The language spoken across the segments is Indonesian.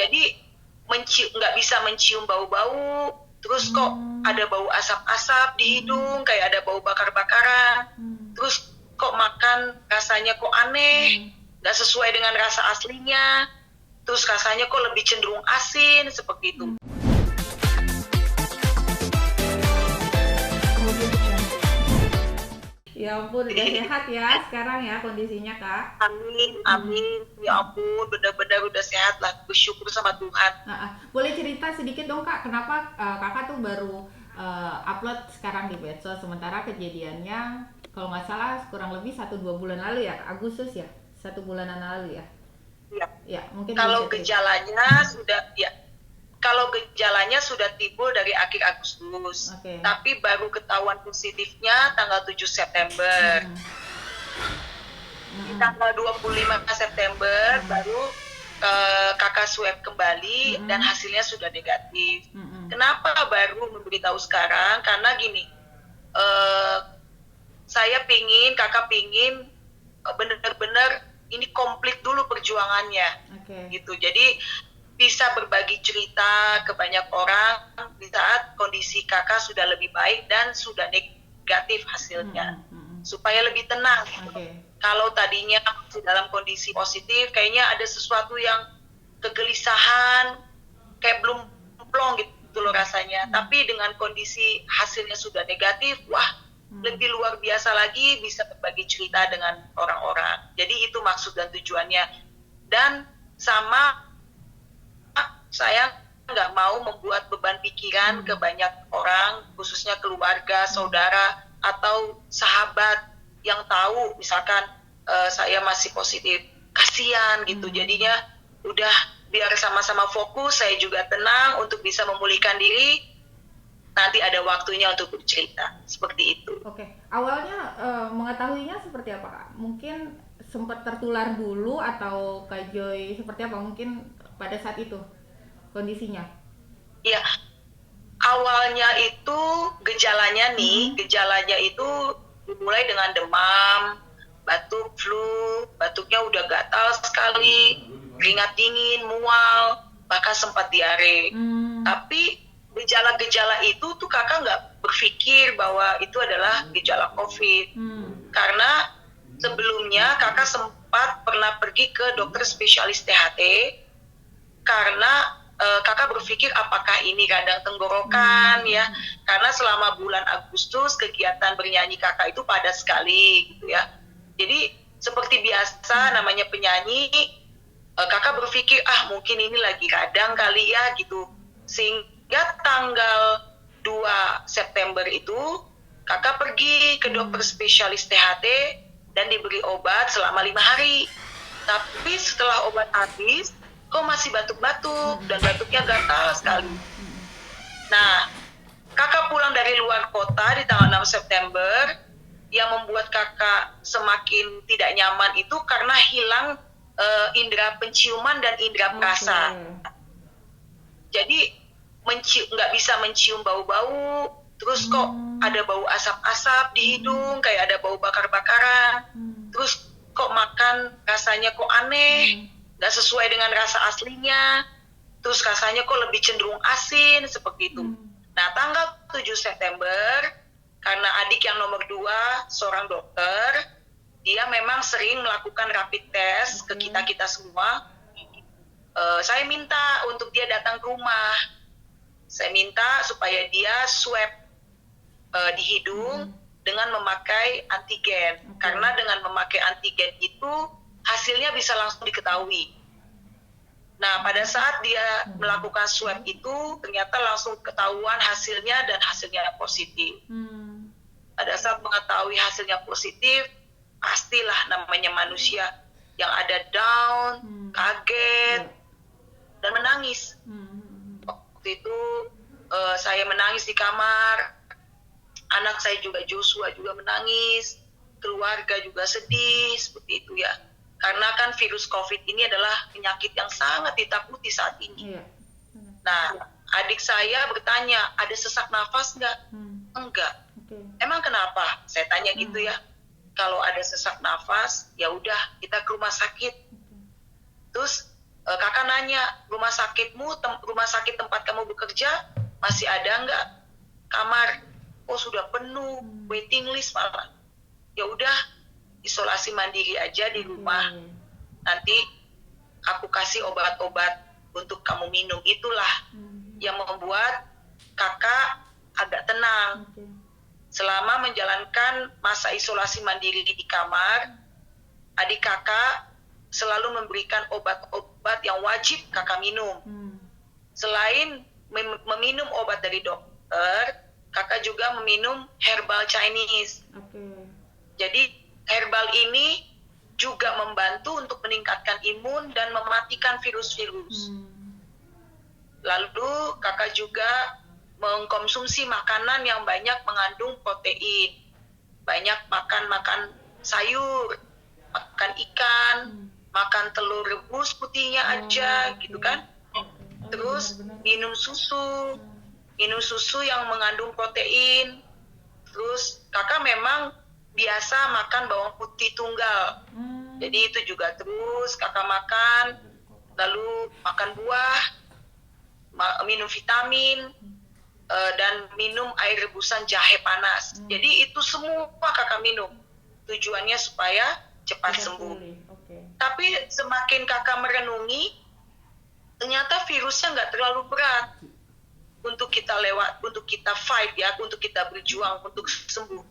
Jadi nggak bisa mencium bau-bau, terus kok ada bau asap-asap di hidung, kayak ada bau bakar-bakaran, terus kok makan rasanya kok aneh, nggak sesuai dengan rasa aslinya, terus rasanya kok lebih cenderung asin, seperti itu. Ya ampun, udah sehat ya sekarang ya kondisinya, Kak. Amin, amin, ya ampun, benar-benar udah sehat lah, bersyukur sama Tuhan. Boleh cerita sedikit dong, Kak, kenapa Kakak tuh baru upload sekarang di medsos, sementara kejadiannya kalau nggak salah kurang lebih 1-2 bulan lalu ya, Agustus ya, 1 bulanan lalu ya. Ya. Ya, mungkin bisa Kalau cerita. gejalanya sudah, ya, kalau gejalanya sudah timbul dari akhir Agustus, Oke. tapi baru ketahuan positifnya tanggal 7 September. Di tanggal 25 September baru kakak swab kembali dan hasilnya sudah negatif. Kenapa baru memberitahu sekarang? Karena gini, kakak pingin benar-benar ini komplit dulu perjuangannya, gitu. Jadi bisa berbagi cerita ke banyak orang di saat kondisi kakak sudah lebih baik dan sudah negatif hasilnya, supaya lebih tenang. Kalau tadinya masih dalam kondisi positif, kayaknya ada sesuatu yang kegelisahan, kayak belum plong gitu loh rasanya. Tapi dengan kondisi hasilnya sudah negatif, wah, lebih luar biasa lagi bisa berbagi cerita dengan orang-orang. Jadi itu maksud dan tujuannya. Dan sama, saya nggak mau membuat beban pikiran ke banyak orang, khususnya keluarga, saudara, atau sahabat yang tahu misalkan saya masih positif. Kasian gitu, jadinya udah biar sama-sama fokus, saya juga tenang untuk bisa memulihkan diri, nanti ada waktunya untuk bercerita, seperti itu. Oke, awalnya mengetahuinya seperti apa, Kak? Mungkin sempat tertular dulu atau Kak Joy seperti apa mungkin pada saat itu kondisinya? Ya, awalnya itu gejalanya itu dimulai dengan demam, batuk, flu, batuknya udah gatal sekali, keringat dingin, mual, bahkan sempat diare. Tapi gejala-gejala itu tuh kakak nggak berpikir bahwa itu adalah gejala COVID. Karena sebelumnya kakak sempat pernah pergi ke dokter spesialis THT karena kakak berpikir apakah ini radang tenggorokan ya, karena selama bulan Agustus kegiatan bernyanyi kakak itu padat sekali gitu ya. Jadi seperti biasa namanya penyanyi, kakak berpikir mungkin ini lagi radang kali ya gitu. Sehingga tanggal 2 September itu kakak pergi ke dokter spesialis THT dan diberi obat selama 5 hari. Tapi setelah obat habis, kok masih batuk-batuk dan batuknya gatal sekali. Nah, kakak pulang dari luar kota di tanggal 6 September, yang membuat kakak semakin tidak nyaman itu karena hilang indera penciuman dan indera perasa. Jadi nggak bisa mencium bau-bau, terus kok ada bau asap-asap di hidung, kayak ada bau bakar-bakaran, terus kok makan rasanya kok aneh, nggak sesuai dengan rasa aslinya, terus rasanya kok lebih cenderung asin, seperti itu. Nah, tanggal 7 September, karena adik yang nomor 2, seorang dokter, dia memang sering melakukan rapid test ke kita-kita semua. Saya minta untuk dia datang ke rumah. Saya minta supaya dia swab di hidung dengan memakai antigen. Karena dengan memakai antigen itu hasilnya bisa langsung diketahui. Nah, pada saat dia melakukan swab itu, ternyata langsung ketahuan hasilnya dan hasilnya positif. Pada saat mengetahui hasilnya positif, pastilah namanya manusia yang ada down, kaget, dan menangis. Waktu itu saya menangis di kamar, anak saya juga Joshua juga menangis, keluarga juga sedih, seperti itu ya. Karena kan virus COVID ini adalah penyakit yang sangat ditakuti saat ini. Nah, adik saya bertanya, ada sesak nafas nggak? Enggak. Emang kenapa? Saya tanya gitu ya. Kalau ada sesak nafas, ya udah kita ke rumah sakit. Terus Kakak nanya, rumah sakit tempat kamu bekerja masih ada nggak kamar? Oh sudah penuh, waiting list malah. Ya udah, isolasi mandiri aja di rumah. Nanti aku kasih obat-obat untuk kamu minum. Itulah yang membuat kakak agak tenang. Selama menjalankan masa isolasi mandiri di kamar, adik kakak selalu memberikan obat-obat yang wajib kakak minum. Selain meminum obat dari dokter, kakak juga meminum herbal Chinese. Jadi herbal ini juga membantu untuk meningkatkan imun dan mematikan virus-virus. Lalu kakak juga mengkonsumsi makanan yang banyak mengandung protein. Banyak makan sayur, makan ikan, makan telur rebus putihnya aja gitu kan. Terus minum susu yang mengandung protein. Terus kakak memang biasa makan bawang putih tunggal. Jadi itu juga terus kakak makan. Lalu makan buah, minum vitamin, dan minum air rebusan jahe panas. Jadi itu semua kakak minum. Tujuannya supaya cepat sembuh. Tapi semakin kakak merenungi, ternyata virusnya nggak terlalu berat untuk kita fight ya, untuk kita berjuang untuk sembuh.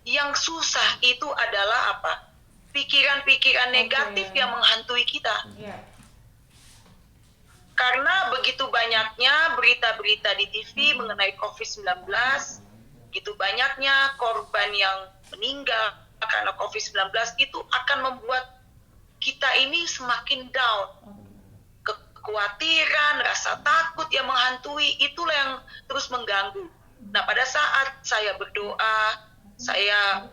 Yang susah itu adalah apa? Pikiran-pikiran negatif yang menghantui kita. Karena begitu banyaknya berita-berita di TV mengenai COVID-19, begitu banyaknya korban yang meninggal karena COVID-19, itu akan membuat kita ini semakin down. Kekhawatiran, rasa takut yang menghantui, itulah yang terus mengganggu. Nah, pada saat saya berdoa, saya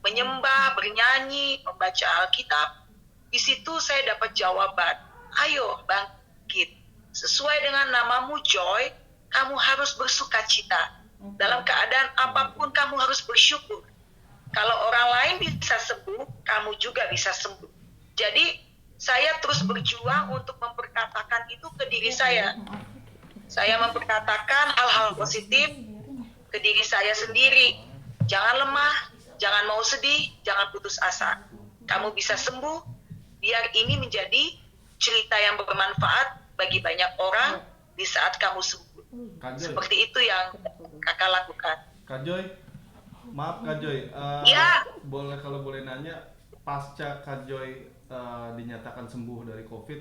menyembah, bernyanyi, membaca Alkitab, di situ saya dapat jawaban. Ayo bangkit. Sesuai dengan namamu Joy, kamu harus bersuka cita. Dalam keadaan apapun kamu harus bersyukur. Kalau orang lain bisa sembuh, kamu juga bisa sembuh. Jadi saya terus berjuang untuk memperkatakan itu ke diri saya. Saya memperkatakan hal-hal positif ke diri saya sendiri. Jangan lemah, jangan mau sedih, jangan putus asa. Kamu bisa sembuh, biar ini menjadi cerita yang bermanfaat bagi banyak orang di saat kamu sembuh. Seperti itu yang kakak lakukan. Kak Joy, maaf Kak Joy, ya. Kalau boleh nanya, pasca Kak Joy dinyatakan sembuh dari COVID,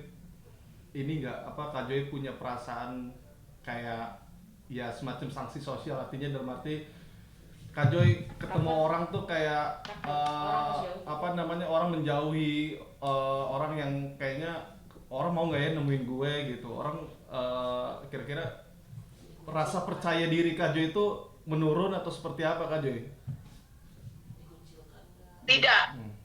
ini Kak Joy punya perasaan kayak ya semacam sanksi sosial, artinya dalam arti Kak Joy ketemu orang tuh kayak orang menjauhi orang yang kayaknya orang mau nggak ya nemuin gue gitu. Orang kira-kira rasa percaya diri Kak Joy itu menurun atau seperti apa Kak Joy? Tidak,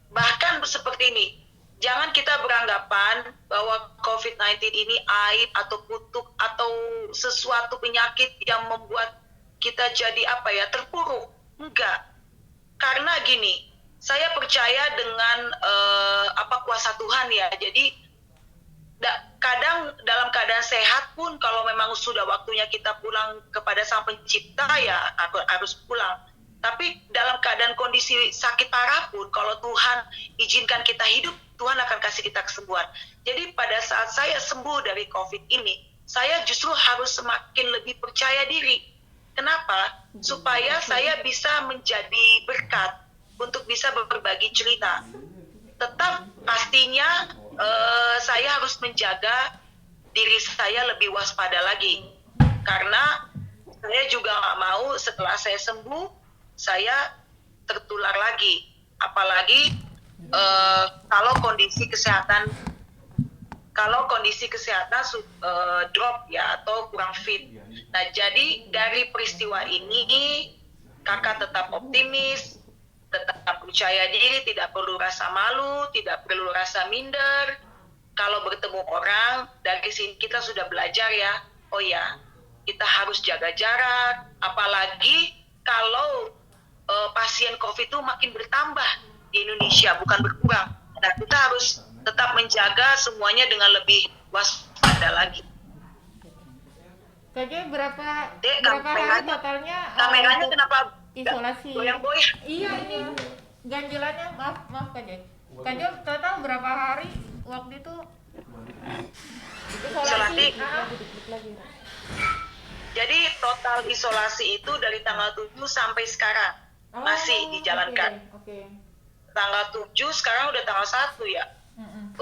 bahkan seperti ini. Jangan kita beranggapan bahwa COVID-19 ini aib atau kutuk atau sesuatu penyakit yang membuat kita jadi terpuruk. Enggak. Karena gini, saya percaya dengan kuasa Tuhan ya. Jadi kadang dalam keadaan sehat pun kalau memang sudah waktunya kita pulang kepada Sang Pencipta ya harus pulang. Tapi dalam keadaan kondisi sakit parah pun kalau Tuhan izinkan kita hidup, Tuhan akan kasih kita kesembuhan. Jadi pada saat saya sembuh dari COVID ini, saya justru harus semakin lebih percaya diri. Kenapa? Supaya saya bisa menjadi berkat untuk bisa berbagi cerita. Tetap pastinya saya harus menjaga diri saya lebih waspada lagi. Karena saya juga nggak mau setelah saya sembuh, saya tertular lagi. Apalagi kalau kondisi kesehatan drop ya atau kurang fit. Nah, jadi dari peristiwa ini kakak tetap optimis, tetap percaya diri, tidak perlu rasa malu, tidak perlu rasa minder. Kalau bertemu orang, dari sini kita sudah belajar ya, oh ya, kita harus jaga jarak. Apalagi kalau pasien COVID itu makin bertambah di Indonesia, bukan berkurang. Nah, kita harus tetap menjaga semuanya dengan lebih waspada lagi. Kak Joy berapa Dek, hari kameranya- totalnya Kameranya untuk kenapa isolasi? goyang-goyang? Iya ini ganjilannya, maaf Kak Joy. Kak Joy total berapa hari waktu itu isolasi? Isolasi. Ah, Jadi total isolasi itu dari tanggal 7 sampai sekarang masih dijalankan. Oke. Tanggal 7 sekarang udah tanggal 1 ya. Mm-mm.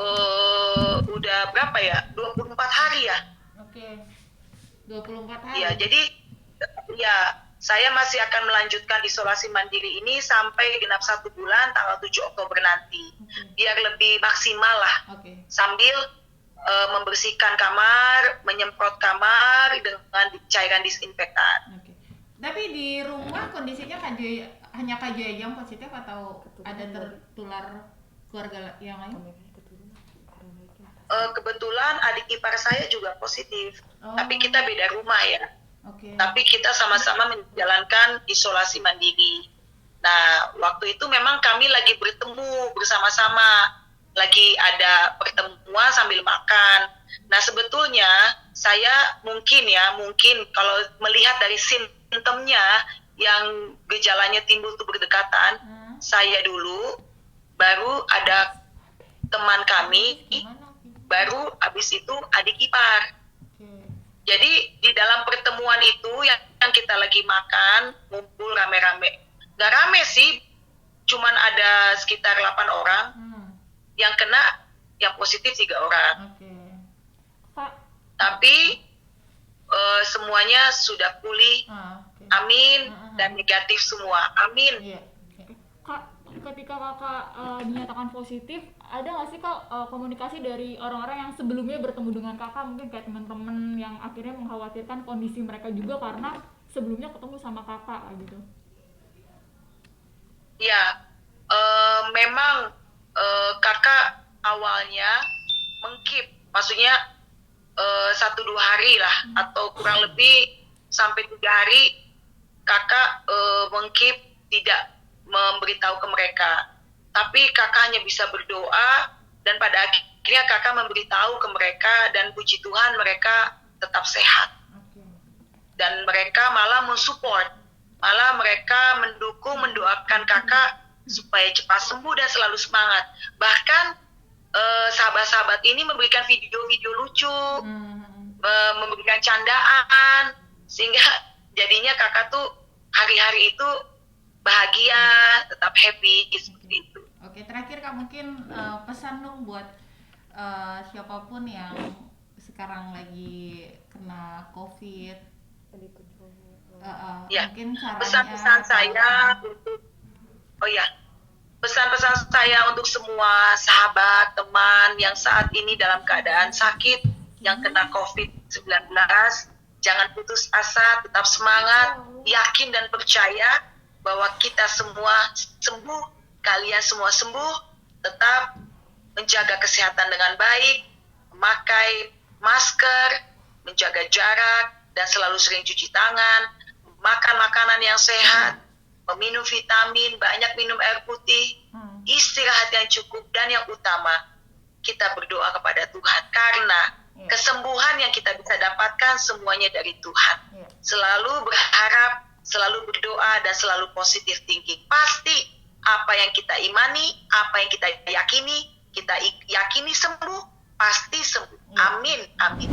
Udah berapa ya? 24 hari ya. Oke. 24 hari. Ya, jadi ya saya masih akan melanjutkan isolasi mandiri ini sampai genap 1 bulan tanggal 7 Oktober nanti. Biar lebih maksimal lah. Oke. Sambil membersihkan kamar, menyemprot kamar dengan cairan disinfektan. Oke. Tapi di rumah kondisinya hanya Kak Joy aja yang positif atau ada tertular keluarga yang lain? Kebetulan adik ipar saya juga positif, Oh. tapi kita beda rumah ya. Oke. Tapi kita sama-sama menjalankan isolasi mandiri. Nah, waktu itu memang kami lagi bertemu bersama-sama, lagi ada pertemuan sambil makan. Nah, sebetulnya saya mungkin kalau melihat dari simptomnya yang gejalanya timbul itu berdekatan, saya dulu, baru ada teman kami, Gimana? baru habis itu adik ipar. Oke. Jadi di dalam pertemuan itu yang kita lagi makan, ngumpul rame-rame. Gak rame sih, cuman ada sekitar 8 orang. Yang kena, yang positif 3 orang. Oke. Kak. Tapi semuanya sudah pulih, Oke. amin, dan negatif semua, amin. Iya. Kak, ketika kakak dinyatakan positif, ada nggak sih kak komunikasi dari orang-orang yang sebelumnya bertemu dengan kakak, mungkin kayak teman-teman yang akhirnya mengkhawatirkan kondisi mereka juga karena sebelumnya ketemu sama kakak gitu? Ya, memang kakak awalnya mengkeep, maksudnya 1-2 hari lah, atau kurang lebih sampai 3 hari kakak mengkeep, tidak memberitahu ke mereka. Tapi kakak hanya bisa berdoa, dan pada akhirnya kakak memberitahu ke mereka, dan puji Tuhan mereka tetap sehat. Oke. Dan mereka malah mensupport, malah mereka mendukung, mendoakan kakak supaya cepat sembuh dan selalu semangat. Bahkan sahabat-sahabat ini memberikan video-video lucu, memberikan candaan, sehingga jadinya kakak tuh hari-hari itu bahagia, tetap happy, seperti itu. Oke, terakhir Kak mungkin pesan dong buat siapapun yang sekarang lagi kena COVID. Ya, Mungkin caranya pesan-pesan saya untuk pesan-pesan saya untuk semua sahabat, teman yang saat ini dalam keadaan sakit, yang kena COVID-19, jangan putus asa, tetap semangat, yakin dan percaya bahwa kita semua sembuh, kalian semua sembuh. Tetap menjaga kesehatan dengan baik, memakai masker, menjaga jarak, dan selalu sering cuci tangan, makan makanan yang sehat, meminum vitamin, banyak minum air putih, istirahat yang cukup, dan yang utama, kita berdoa kepada Tuhan, karena kesembuhan yang kita bisa dapatkan semuanya dari Tuhan. Selalu berharap, selalu berdoa, dan selalu positive thinking. Pasti apa yang kita imani, apa yang kita yakini sembuh, pasti sembuh. Amin, amin.